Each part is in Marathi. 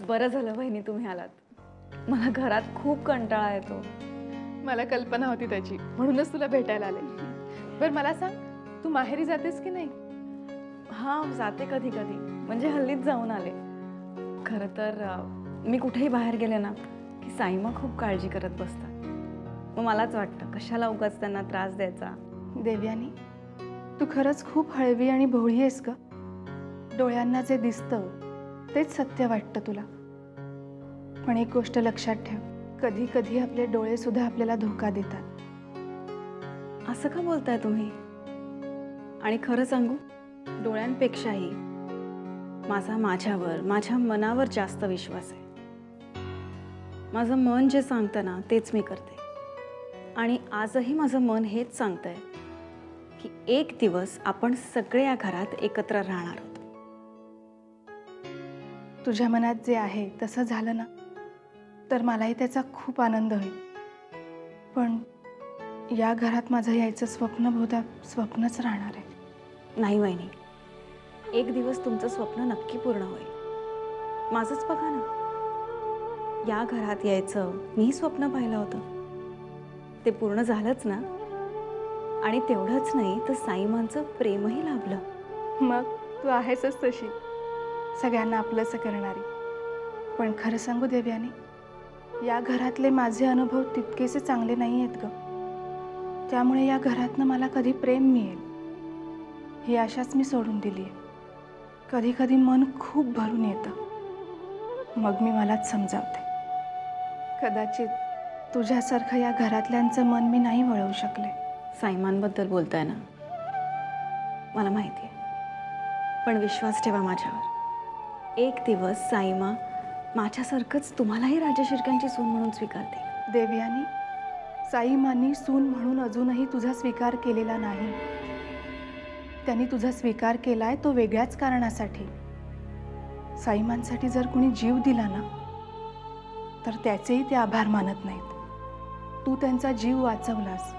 बरं झालं वहिनी तुम्ही आलात। मला घरात खूप कंटाळा येतो। मला कल्पना होती त्याची, म्हणूनच तुला भेटायला आले। बरं मला सांग, तू माहेरी जातेस की नाही? हां, जाते कधी कधी, म्हणजे हल्लीच जाऊन आले। खरं तर मी कुठेही बाहेर गेले ना की साईमा खूप काळजी करत बसतात। मग मलाच वाटतं कशाला उगाच त्यांना त्रास द्यायचा। देवयानी, तू खरंच खूप हळवी आणि भोळी आहेस ग। डोळ्यांना जे दिसतं तेच सत्य वाटतं तुला। पण एक गोष्ट लक्षात ठेव, कधी कधी आपले डोळे सुद्धा आपल्याला धोका देतात। असं का बोलताय तुम्ही? आणि खरं सांगू, डोळ्यांपेक्षाही माझा माझ्यावर, माझ्या मनावर जास्त विश्वास आहे। माझं मन जे सांगतं ना तेच मी करते। आणि आजही माझं मन हेच सांगतंय की एक दिवस आपण सगळे या घरात एकत्र राहणार आहोत। तुझ्या मनात जे आहे तसं झालं ना तर मलाही त्याचा खूप आनंद होईल। पण या घरात माझं यायचं स्वप्न बहुधा स्वप्नच राहणार आहे। नाही वहिनी, एक दिवस तुमचं स्वप्न नक्की पूर्ण होईल। माझंच बघा ना, या घरात यायचं मी स्वप्न पाहिलं होतं, ते पूर्ण झालंच ना। आणि तेवढंच नाही तर साईमांचं प्रेमही लाभलं। मग तू आहेसच तशी, सगळ्यांना आपलंसं करणारी। पण खरं सांगू देवयानी, या घरातले माझे अनुभव तितकेसे चांगले नाही आहेत ग। त्यामुळे या घरातनं मला कधी प्रेम मिळेल ही आशाच मी सोडून दिली आहे। कधी कधी मन खूप भरून येतं, मग मी मलाच समजावते। कदाचित तुझ्यासारखं या घरातल्यांचं मन मी नाही वळवू शकले। साईमांबद्दल बोलताय ना, मला माहिती आहे, पण विश्वास ठेवा माझ्यावर। एक दिवस साईमा माझ्यासारखंच तुम्हालाही राजा शिर्क्यांची सून म्हणून स्वीकारते। देवयानी, साईमांनी सून म्हणून अजूनही तुझा स्वीकार केलेला नाही। त्यांनी तुझा स्वीकार केलाय तो वेगळ्याच कारणासाठी। साईमांसाठी जर कुणी जीव दिला ना तर त्याचेही ते आभार मानत नाहीत। तू त्यांचा जीव वाचवलास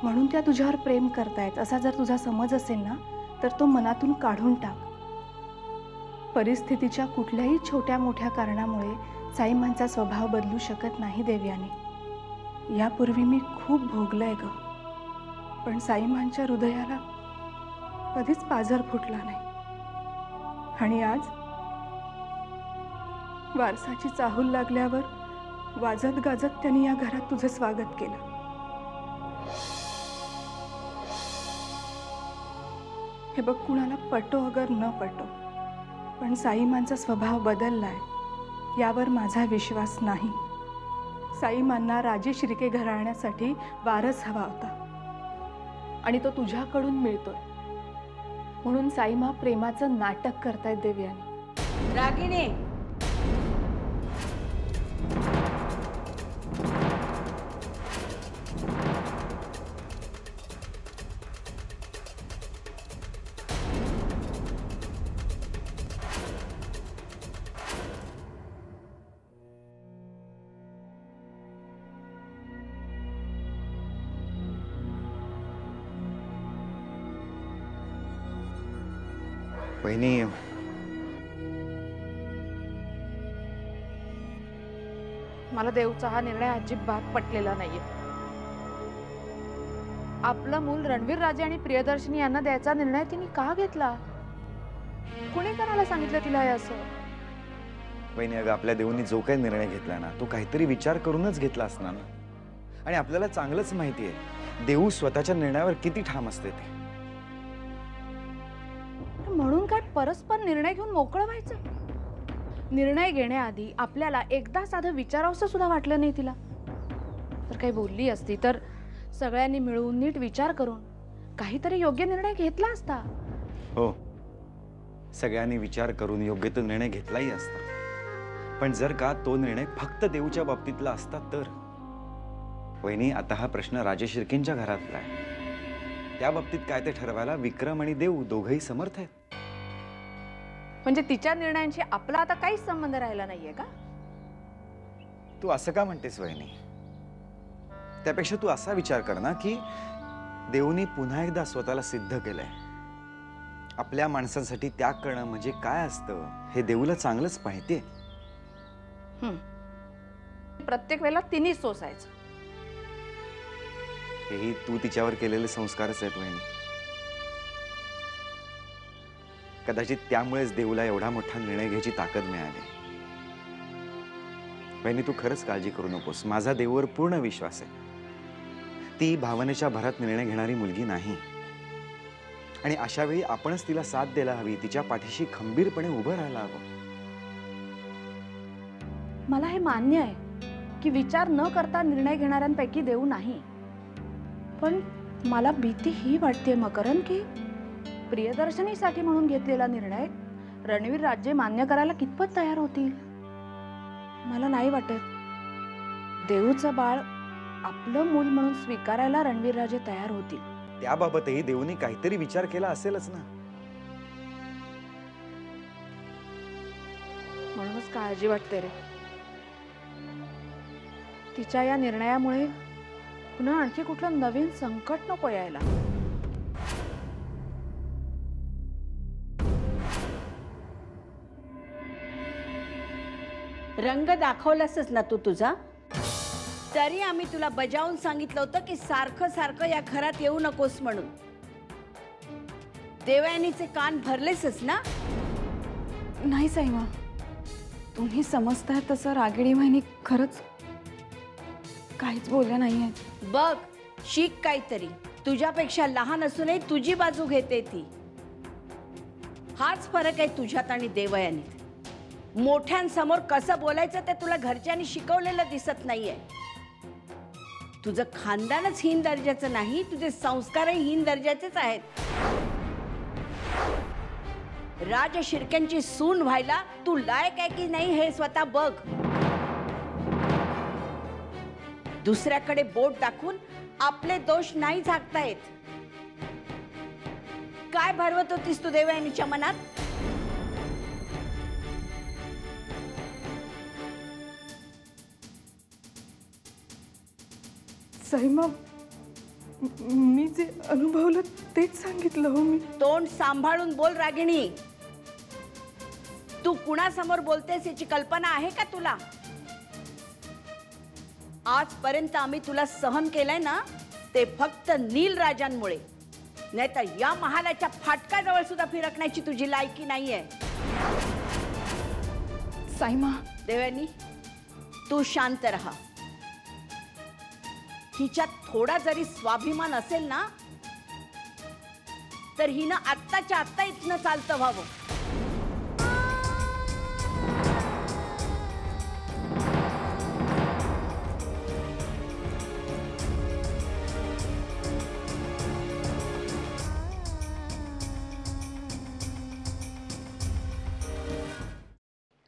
म्हणून त्या तुझ्यावर प्रेम करतायत असा जर तुझा समज असेल ना तर तो मनातून काढून टाक। परिस्थितीच्या कुठल्याही छोट्या मोठ्या कारणामुळे साईमांचा स्वभाव बदलू शकत नाही देवयानी। यापूर्वी मी खूप भोगलंय ग, पण साईमांच्या हृदयाला कधीच पाझर फुटला नाही। आणि आज वारसाची चाहूल लागल्यावर वाजत गाजत त्यांनी या घरात तुझं स्वागत केलं। हे बघ, कुणाला पटो अगर न पटो, पण साईमांचा स्वभाव बदललाय यावर माझा विश्वास नाही। साईमांना राजे शिर्के घराण्यासाठी वारस हवा होता आणि तो तुझ्याकडून मिळतोय, म्हणून साईमा प्रेमाचं नाटक करतायत देवयानी। रागिणी, वहिनी, मला देवचा हा निर्णय अजिबात पटलेला नाहीये। आपलं मूल रणवीर राजे आणि प्रियदर्शनी यांना द्यायचा निर्णय तिने का घेतला? कुणी करायला सांगितलं तिला हे असं? वहिनी, अगं आपल्या देऊनी जो काही निर्णय घेतला ना तो काहीतरी विचार करूनच घेतला असणार ना। आणि आपल्याला चांगलंच माहिती आहे देऊ स्वतःच्या निर्णयावर किती ठाम असते ते। म्हणून काय परस्पर निर्णय घेऊन मोकळं व्हायचं? निर्णय घेण्याआधी आपल्याला एकदा साधं विचारावंसं सुद्धा वाटलं नाही तिला? तर काही बोलली असती तर सगळ्यांनी मिळून नीट विचार करून काहीतरी योग्य निर्णय घेतला असता। हो, सगळ्यांनी विचार करून योग्य तो निर्णय घेतलाही असता। पण जर का तो निर्णय फक्त देऊच्या बाबतीतला असता तर? वहिनी, आता हा प्रश्न राजे शिर्केंच्या घरातला आहे। त्या बाबतीत काय ते ठरवायला विक्रम आणि देऊ दोघंही समर्थ आहेत। म्हणजे तिच्या निर्णयांशी आपला आता काहीच संबंध राहिला नाहीये का? तू असं का म्हणतेस वहिनी? त्यापेक्षा तू असा विचार कर ना की देऊनी पुन्हा एकदा स्वतःला सिद्ध केलंय। आपल्या माणसांसाठी त्याग करणं म्हणजे काय असतं हे देऊला चांगलंच माहितीये। प्रत्येक वेळेला तिन्ही सोसायचं. हेही तू तिच्यावर केलेले संस्कारच आहेत वहिनी. कदाचित त्यामुळेच देऊला एवढा मोठा निर्णय घ्यायची ताकद मिळाली. वहिनी, तू खरंच काळजी करू नकोस. माझा देऊवर पूर्ण विश्वास आहे. ती भावनेच्या भरात निर्णय घेणारी मुलगी नाही. आणि अशा वेळी आपणच तिला साथ द्यायला हवी. तिच्या पाठीशी खंबीरपणे उभं राहायला हवं. मला हे मान्य आहे की विचार न करता निर्णय घेणाऱ्यांपैकी देऊ नाही. पण मला भीती ही वाटते मकरन की प्रियदर्शनीसाठी म्हणून घेतलेला निर्णय रणवीर राजे मान्य करायला कितपत तयार होतील. मला नाही वाटत देऊचं बाळ आपलं मूल म्हणून स्वीकारायला रणवीर राजे तयार होतील. त्याबाबतही देऊनी काहीतरी विचार केला असेलच ना. म्हणूनच काळजी वाटते रे. तिच्या या निर्णयामुळे पुन्हा आणखी कुठलं नवीन संकट नको यायला. रंग दाखवलासच ना तू तुझा. तरी आम्ही तुला बजावून सांगितलं होतं की सारखं सारखं या घरात येऊ नकोस म्हणून. देवयानीचे कान भरलेसच ना. नाही साईमा, तुम्ही समजताय तसं रागिणी वहिनी खरंच काहीच बोलल्या नाही आहेत. बघ, शिक काहीतरी. तुझ्यापेक्षा लहान असूनही तुझी बाजू घेते ती. हाच फरक आहे तुझ्यात आणि देवयानीत. मोठ्यांसमोर कसं बोलायचं ते तुला घरच्यांनी शिकवलेलं दिसत नाहीये. तुझं खानदानच हीन दर्जाचं नाही, तुझे संस्कारही हीन दर्जाचेच आहेत. राज शिर्क्यांची सून व्हायला तू लायक आहे की नाही हे स्वतः बघ. दुसऱ्याकडे बोट दाखवून आपले दोष नाही झाकता येत. काय भरवत होतीस तू देवयानीच्या मनात? साईमा, मी जे अनुभवलं तेच सांगितलं हो मी. तोंड सांभाळून बोल रागिणी. तू कुणासमोर बोलतेस याची कल्पना आहे का तुला? आजपर्यंत आम्ही तुला सहन केलंय ना, ते फक्त नीलराजांमुळे. नाहीतर या महालाच्या फाटकाजवळ सुद्धा फिरकण्याची तुझी लायकी नाहीये. साईमा, देवयानी, तू शांत राहा. हिच्यात थोडा जरी स्वाभिमान असेल ना, तर हिनं आत्ताच्या आत्ता इथनं चालतं व्हावं.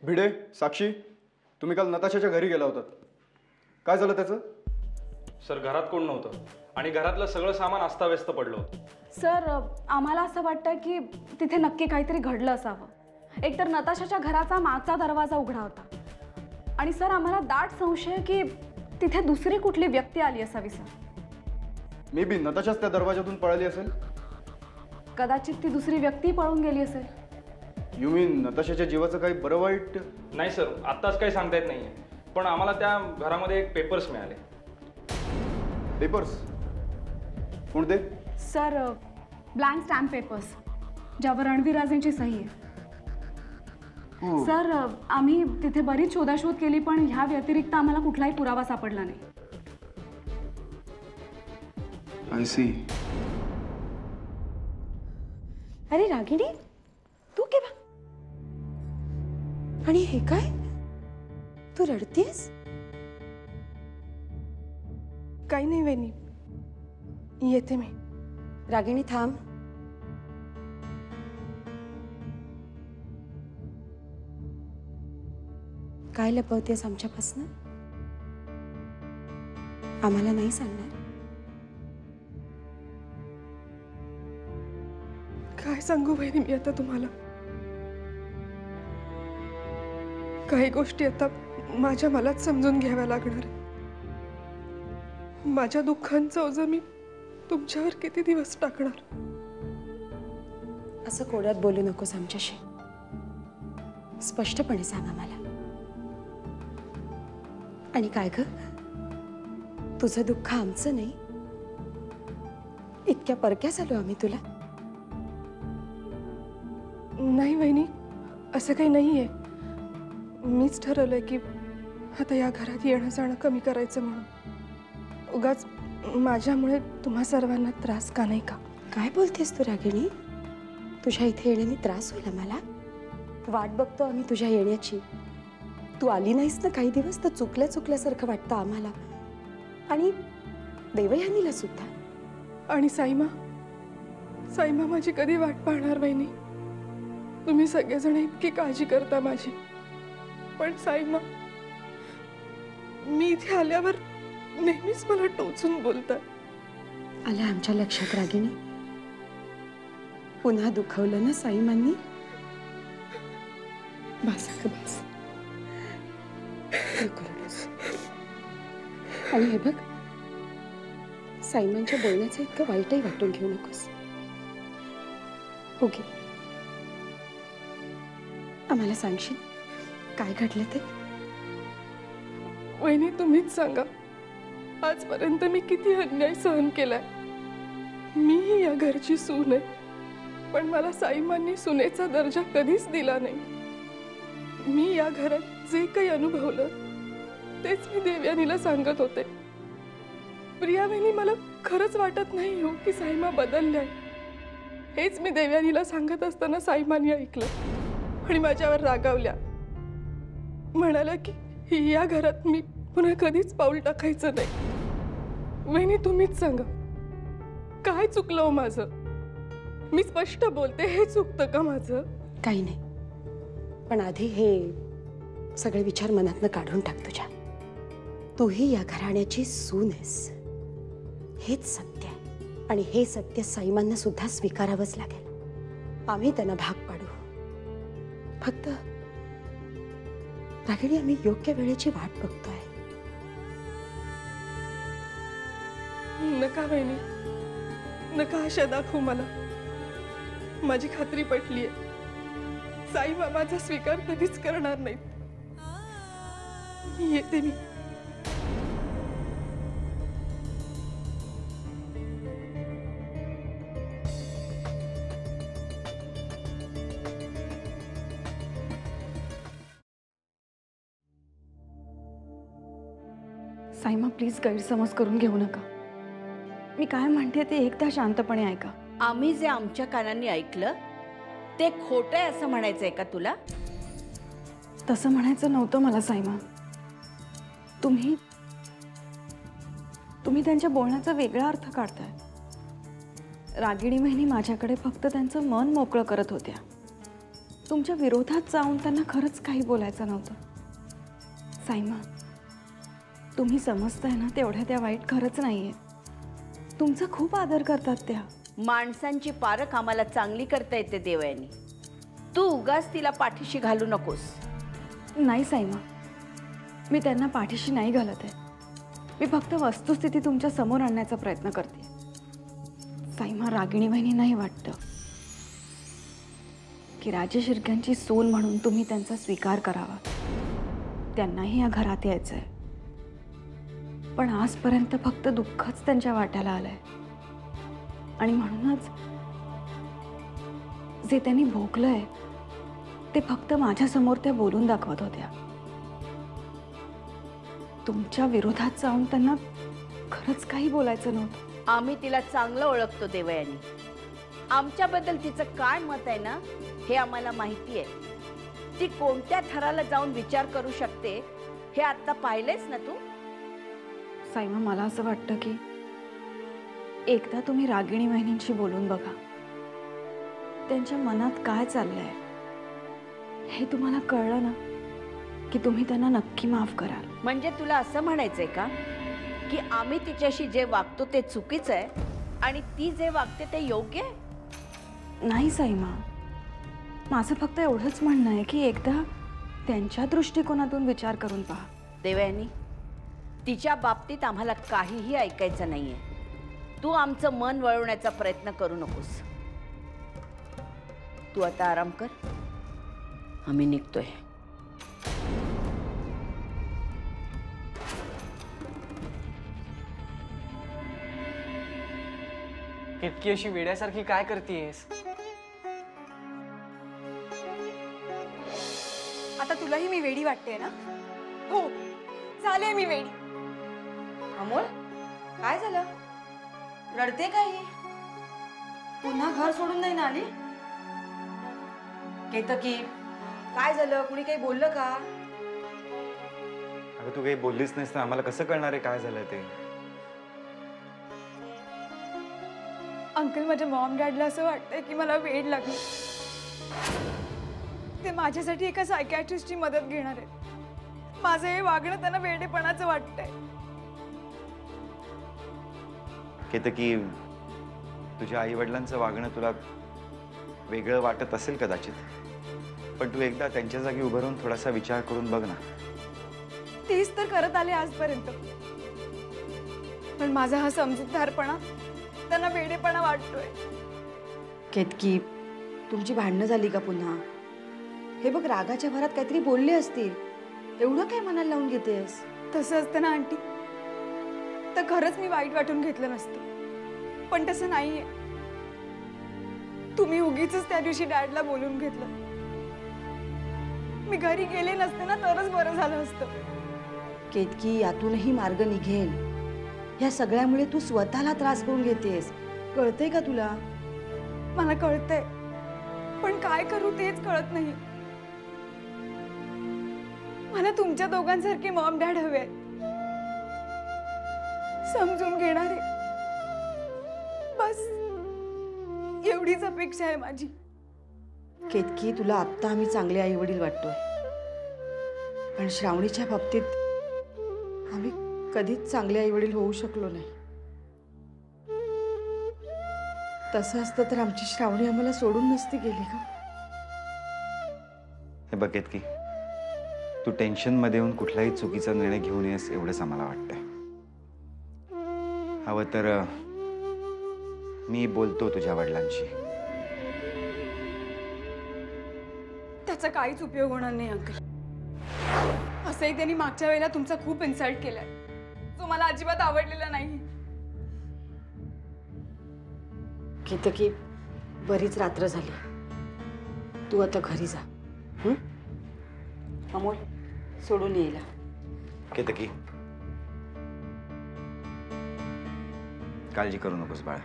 भिडे, साक्षी, तुम्ही काल नताशाच्या घरी गेला होतात. काय झालं त्याचं? सर, घरात कोण नव्हतं आणि घरातलं सगळं सामान अस्ताव्यस्त पडलं होतं. सर, आम्हाला असं वाटतं की तिथे नक्की काहीतरी घडलं असावं. एकतर नताशाच्या घराचा मागचा दरवाजा उघडा होता आणि सर आम्हाला दाट संशय की तिथे दुसरी कुठली व्यक्ती आली असावी. सर, मे बी नताशाच त्या दरवाजातून पळाली असेल. कदाचित ती दुसरी व्यक्ती पळून गेली असेल. यू मीन नताशाच्या जीवाचं काही बरं वाईट? नाही सर, आत्ताच काही सांगता येत नाहीये. पण आम्हाला त्या घरामध्ये एक पेपर्स मिळाले. पेपर्स? कोणते? सर, ब्लँक स्टॅम्प पेपर्स ज्यावर रणवीर राजेंची सही आहे. सर, आम्ही तिथे बरीच शोधाशोध केली पण ह्या व्यतिरिक्त आम्हाला कुठलाही पुरावा सापडला नाही. I see. अरे रागिणी, तू केव्हा? आणि हे काय, तू रडतेस? काही नाही वहिनी, येते मी. रागिणी थांब. काय लपवतेस आमच्यापासून? आम्हाला नाही सांगणार? काय सांगू वहिनी मी आता तुम्हाला. काही गोष्टी आता माझ्या मलाच समजून घ्याव्या लागणार. माझ्या दुःखांचं ओझं मी तुमच्यावर किती दिवस टाकणार? असं कोड्यात बोलू नकोस आमच्याशी. स्पष्टपणे सांग आम्हाला. आणि काय ग, तुझं दुःख आमचं नाही? इतक्या परक्या झालो आम्ही तुला? नाही वहिनी, असं काही नाही आहे. मीच ठरवलंय की आता या घरात येणं जाणं कमी करायचं म्हणून. उगाच माझ्यामुळे तुम्हा सर्वांना त्रास का नाही का? काय बोलतेस तू रागिणी? तुझ्या इथे येण्याने त्रास होईल आम्हाला? वाट बघतो आम्ही तुझ्या येण्याची. तू आली नाहीस ना काही दिवस तर चुकल्यासारखं वाटतं आम्हाला आणि देवयानीला सुद्धा. आणि साईमा माझी कधी वाट पाहणार वहिनी? तुम्ही सगळेजण इतकी काळजी करता माझी, पण साईमा मी इथे आल्यावर नेहमीच मला टोचून बोलतात. आलं आमच्या लक्षात रागिणी. पुन्हा दुखवलं ना साईमांनी? बस अगं बस, नको रडूस. आणि हे बघ, साईमांच्या बोलण्याचं इतकं वाईटही वाटून घेऊ नकोस. ओके, आम्हाला सांगशील काय घडलं ते? वहिनी तुम्हीच सांगा, आजपर्यंत मी किती अन्याय सहन केलाय. मीही या घरची सून आहे, पण मला साईमांनी सुनेचा दर्जा कधीच दिला नाही. मी या घरात जे काही अनुभवलं तेच मी देवयानीला सांगत होते. प्रिया वहिनी, मला खरंच वाटत नाही हो की साईमा बदलल्याय. हेच मी देवयानीला सांगत असताना साईमांनी ऐकलं आणि माझ्यावर रागावल्या. म्हणाल्या की या घरात मी पुन्हा कधीच पाऊल टाकायचं नाही. वहिनी तुम्हीच सांगा, काय चुकलं हो माझं? मी स्पष्ट बोलते, हे चुकतं का माझं? काही नाही, पण आधी हे सगळे विचार मनातनं काढून टाक तुझ्या. तूही या घराण्याची सून आहेस, हेच सत्य आहे आणि हे सत्य साईमांना सुद्धा स्वीकारावंच लागेल. आम्ही त्यांना भाग पाडू. फक्त रागिणी, आम्ही योग्य वेळेची वाट बघतोय. नका वहिनी, नका आशा दाखवू मला. माझी खात्री पटलीये, साईबा माझा स्वीकार कधीच करणार नाहीत. येते मी. साईमा प्लीज गैरसमज करून घेऊ नका. मी काय म्हणते ते एकदा शांतपणे ऐका. आम्ही जे आमच्या कानांनी ऐकलं ते खोटं आहे असं म्हणायचंय का तुला? तसं म्हणायचं नव्हतं मला साईमा. तुम्ही त्यांच्या बोलण्याचा वेगळा अर्थ काढताय. रागिणी वहिनी माझ्याकडे फक्त त्यांचं मन मोकळं करत होत्या. तुमच्या विरोधात जाऊन त्यांना खरंच काही बोलायचं नव्हतं. साईमा, तुम्ही समजताय ना, तेवढ्या त्या वाईट खरंच नाहीये. तुमचा खूप आदर करतात त्या. माणसांची पारख आम्हाला चांगली करता येते देवयानी. तू उगाच तिला पाठीशी घालू नकोस. नाही साईमा, मी त्यांना पाठीशी नाही घालत आहे. मी फक्त वस्तुस्थिती तुमच्या समोर आणण्याचा प्रयत्न करते. साईमा, रागिणी वहिनी नाही वाटतं की राजशिर्क्यांची सून म्हणून तुम्ही त्यांचा स्वीकार करावा. त्यांनाही या घरात यायचंय, पण आजपर्यंत फक्त दुःखच त्यांच्या वाट्याला आलंय. आणि म्हणूनच जे त्यांनी भोगलंय ते फक्त माझ्यासमोर त्या बोलून दाखवत होत्या. तुमच्या विरोधात जाऊन त्यांना खरंच काही बोलायचं नव्हतं. आम्ही तिला चांगलं ओळखतो देवयानी. आमच्याबद्दल तिचं काय मत आहे ना हे आम्हाला माहिती आहे. ती कोणत्या थराला जाऊन विचार करू शकते हे आता पाहिलंयस ना तू. साईमा, मला असं वाटतं की एकदा तुम्ही रागिणी वहिनींशी बोलून बघा. त्यांच्या मनात काय चाललंय हे तुम्हाला कळलं ना की तुम्ही त्यांना नक्की माफ कराल. म्हणजे तुला असं म्हणायचंय का की आम्ही तिच्याशी जे वागतो ते चुकीचं आहे आणि ती जे वागते ते योग्य आहे? नाही साईमा, माझं फक्त एवढंच म्हणणं आहे की एकदा त्यांच्या दृष्टिकोनातून विचार करून पहा. देवयानी, तिच्या बाबतीत आम्हाला काहीही ऐकायचं नाहीये. तू आमचं मन वळवण्याचा प्रयत्न करू नकोस. तू आता आराम कर, आम्ही निघतोय. इतकी अशी वेड्यासारखी काय करतेयस? आता तुलाही मी वेडी वाटते ना? हो, झाले मी वेडी. अमोल, काय झालं? रडते काही? पुन्हा घर सोडून नाही ना आली? केतकी, काय झालं? कुणी काही बोललं का? अगं तू काही बोललीच नाहीस ना, आम्हाला कसं कळणार आहे काय झालं ते? अंकल, माझ्या मॉम डॅडला असं वाटतंय की मला वेड लागली. ते माझ्यासाठी एका सायकॅट्रिस्टची मदत घेणार आहेत. माझं हे वागणं त्यांना वेडेपणाचं वाटतंय. केतकी, तुझ्या आई वडिलांचं वागणं तुला वेगळं वाटत असेल कदाचित, पण तू एकदा त्यांच्या जागी उभं राहून थोडासा विचार करून बघ ना. तेच तर करत आले आजपर्यंत, पण माझा हा समजूतदारपणा त्यांना वेडेपणा वाटतोय. केतकी, तुमची भांडणं झाली का पुन्हा? हे बघ, रागाच्या भरात काहीतरी बोलले असतील. एवढं काय मनाला लावून घेतेस? तसं असतं ना आंटी, तर खरंच मी वाईट वाटून घेतलं नसतं, पण तसं नाहीये. तुम्ही उगीच त्या दिवशी डॅडला बोलून घेतलं. मी घरी गेले नसते ना तरच बरं झालं असतं. केतकी, यातूनही मार्ग निघेल. या सगळ्यामुळे तू स्वतःला त्रास करून घेतेस. कळतंय का तुला? मला कळतंय, पण काय करू तेच कळत नाही. मला तुमच्या दोघांसारखे मॉम डॅड हवे आहेत, समजून घेणारे. बस एवढीच अपेक्षा आहे माझी. केतकी, तुला आत्ता आम्ही चांगले आई वडील वाटतोय, पण श्रावणीच्या बाबतीत आम्ही कधीच चांगले आई वडील होऊ शकलो नाही. तसं असतं तर आमची श्रावणी आम्हाला सोडून नसती गेली का? हे बघ केतकी, तू टेन्शन मध्ये येऊन कुठलाही चुकीचा निर्णय घेऊ नयेस एवढंच आम्हाला वाटतंय. हवं तर मी बोलतो तुझ्या वडिलांशी. त्याचा काहीच उपयोग होणार नाही अंकल. असंही त्यांनी मागच्या वेळेला तुमचा खूप इन्सल्ट केलाय, जो मला अजिबात आवडलेला नाही. केतकी, बरीच रात्र झाली, तू आता घरी जा. अमोल, सोडून यायला. केतकी, काळजी करू नकोस बाळा.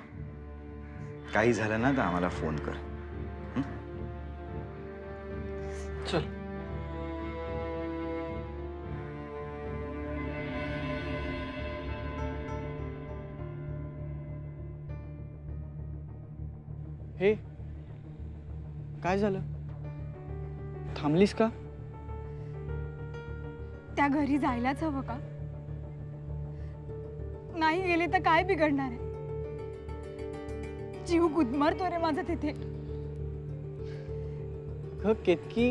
काही झालं ना तर आम्हाला फोन कर. चल. हे काय झालं? थांबलीस का? त्या घरी जायलाच हवं का? नाही गेले तर काय बिघडणार आहे? जीव गुदमरतो रे माझा तिथे. केतकी,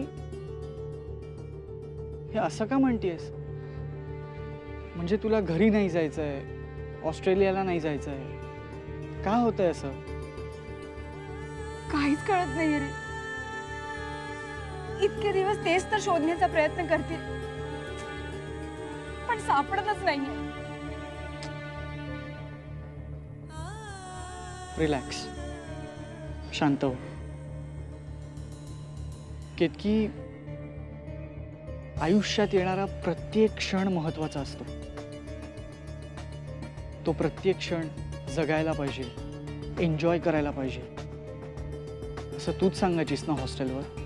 हे असं का म्हणतेस? म्हणजे तुला घरी नाही जायचंय, ऑस्ट्रेलियाला नाही जायचंय? का होतंय असं? काहीच कळत नाहीये रे. इतके दिवस तेच तर शोधण्याचा प्रयत्न करते, पण सापडतच नाहीये. रिलॅक्स, शांत हो. केतकी, आयुष्यात येणारा प्रत्येक क्षण महत्वाचा असतो. तो प्रत्येक क्षण जगायला पाहिजे, एन्जॉय करायला पाहिजे, असं तूच सांगायचीस ना हॉस्टेलवर.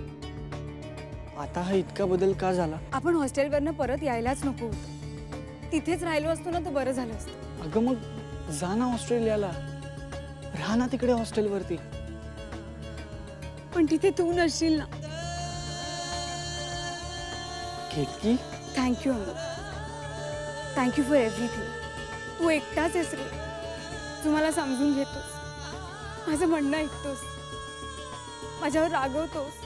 आता हा इतका बदल का झाला? आपण हॉस्टेलवरनं परत यायलाच नको होतं. तिथेच राहिलो असतो ना तर बरं झालं असतं. अगं मग जा ना ऑस्ट्रेलियाला, राहा ना तिकडे हॉस्टेलवरती. पण तिथे तू नसशील ना. Ketaki, thank you Amol, thank you for everything. तू एकटाच आहेस रे, तू मला समजून घेतोस, माझं म्हणणं ऐकतोस, माझ्यावर रागवतोस,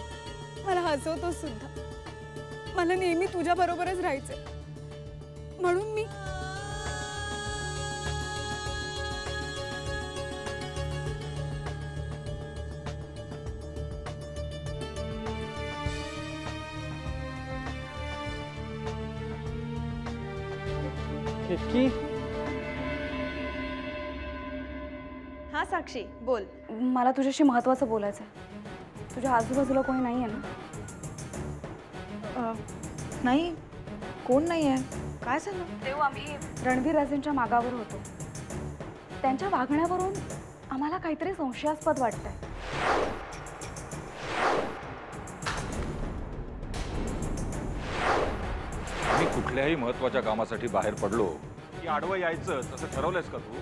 मला हसवतोस सुद्धा. मला नेहमी तुझ्या बरोबरच राहायचंय, म्हणून मी केतकी. हा साक्षी. साक्षी बोल. मला तुझ्याशी महत्त्वाचं बोलायचं आहे. तुझ्या आजूबाजूला कोणी नाही आहे ना? नाही, कोण नाही आहे. काय झालं? तेव्हा आम्ही रणवीर राजेंच्या मागावर होतो. त्यांच्या वागण्यावरून आम्हाला काहीतरी संशयास्पद वाटतंय. मी कुठल्याही महत्वाच्या कामासाठी बाहेर पडलो की आडवं यायचं तसं ठरवलंयस का तू?